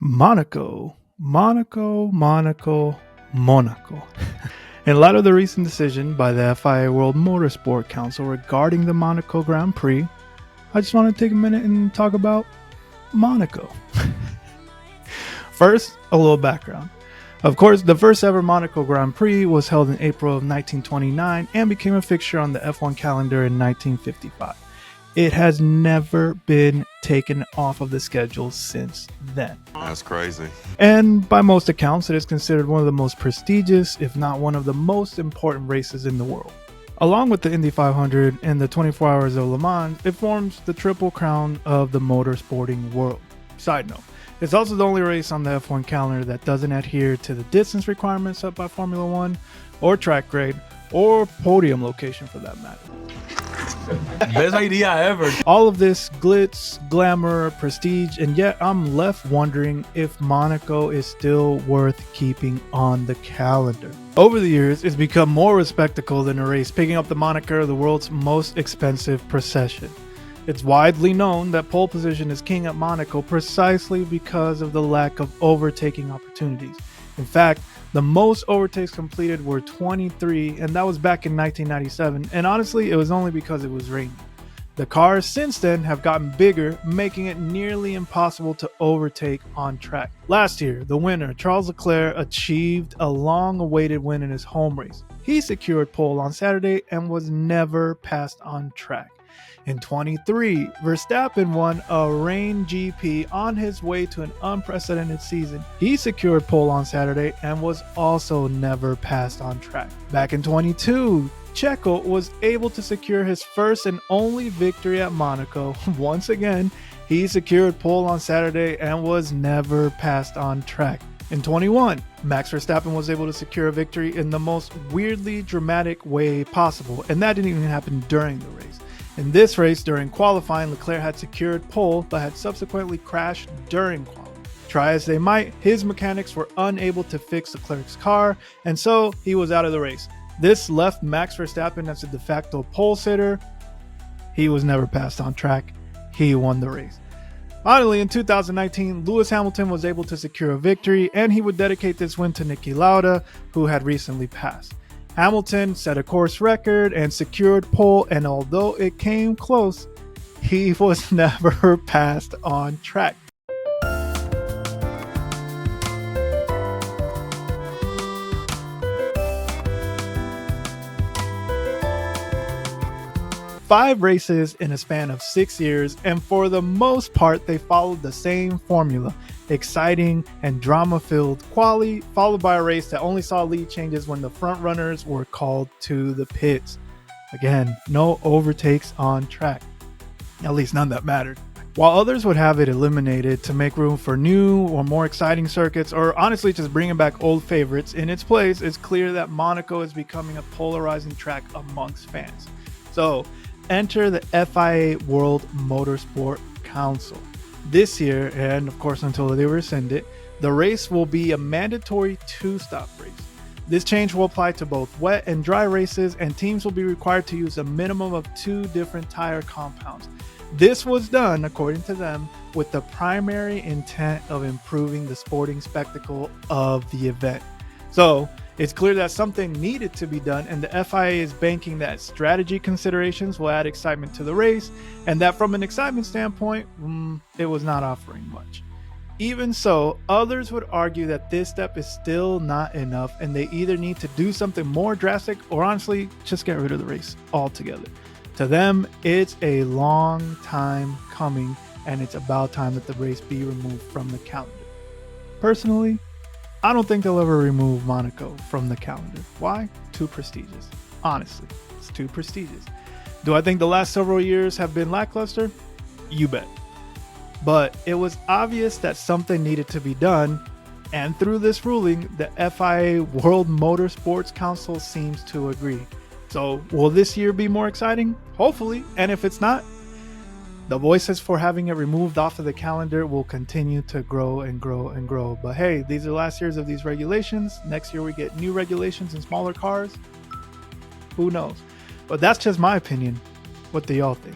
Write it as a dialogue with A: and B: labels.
A: Monaco, Monaco, Monaco, Monaco. In light of the recent decision by the FIA World Motorsport Council regarding the Monaco Grand Prix, I just want to take a minute and talk about Monaco. First, a little background. Of course, the first ever Monaco Grand Prix was held in April of 1929 and became a fixture on the F1 calendar in 1955. It has never been taken off of the schedule since then.
B: That's crazy.
A: And by most accounts, it is considered one of the most prestigious, if not one of the most important races in the world. Along with the Indy 500 and the 24 Hours of Le Mans, it forms the triple crown of the motorsporting world. Side note, it's also the only race on the F1 calendar that doesn't adhere to the distance requirements set by Formula One, or track grade, or podium location for that matter.
C: Best idea ever.
A: All of this glitz, glamour, prestige, and yet I'm left wondering if Monaco is still worth keeping on the calendar. Over the years, it's become more of a spectacle than a race, picking up the moniker of the world's most expensive procession. It's widely known that pole position is king at Monaco precisely because of the lack of overtaking opportunities. In fact, the most overtakes completed were 23, and that was back in 1997, and honestly, it was only because it was raining. The cars since then have gotten bigger, making it nearly impossible to overtake on track. Last year, the winner, Charles Leclerc, achieved a long-awaited win in his home race. He secured pole on Saturday and was never passed on track. In 23, Verstappen won a rain GP on his way to an unprecedented season. He secured pole on Saturday and was also never passed on track. Back in 22, Checo was able to secure his first and only victory at Monaco. Once again, he secured pole on Saturday and was never passed on track. In 21, Max Verstappen was able to secure a victory in the most weirdly dramatic way possible, and that didn't even happen during the race. In this race, during qualifying, Leclerc had secured pole but had subsequently crashed during qualifying. Try as they might, his mechanics were unable to fix Leclerc's car, and so he was out of the race. This left Max Verstappen as a de facto pole sitter. He was never passed on track. He won the race. Finally, in 2019, Lewis Hamilton was able to secure a victory, and he would dedicate this win to Niki Lauda, who had recently passed. Hamilton set a course record and secured pole, and although it came close, he was never passed on track. Five races in a span of 6 years, and for the most part, they followed the same formula. Exciting and drama-filled quali, followed by a race that only saw lead changes when the front runners were called to the pits. Again, no overtakes on track. At least none that mattered. While others would have it eliminated to make room for new or more exciting circuits, or honestly just bringing back old favorites in its place, it's clear that Monaco is becoming a polarizing track amongst fans. So, enter the FIA World Motorsport Council. This year, and of course until they rescind it, the race will be a mandatory two-stop race. This change will apply to both wet and dry races, and teams will be required to use a minimum of 2 different tire compounds. This was done, according to them, with the primary intent of improving the sporting spectacle of the event. So, it's clear that something needed to be done, and the FIA is banking that strategy considerations will add excitement to the race, and that from an excitement standpoint, it was not offering much. Even so, others would argue that this step is still not enough, and they either need to do something more drastic or honestly just get rid of the race altogether. To them, it's a long time coming, and it's about time that the race be removed from the calendar. Personally, I don't think they'll ever remove Monaco from the calendar. Why? Too prestigious. Honestly, it's too prestigious. Do I think the last several years have been lackluster? You bet. But it was obvious that something needed to be done, and through this ruling, the FIA World Motorsports Council seems to agree. So, will this year be more exciting? Hopefully, and if it's not, the voices for having it removed off of the calendar will continue to grow and grow and grow. But hey, these are the last years of these regulations. Next year we get new regulations and smaller cars. Who knows? But that's just my opinion. What do y'all think?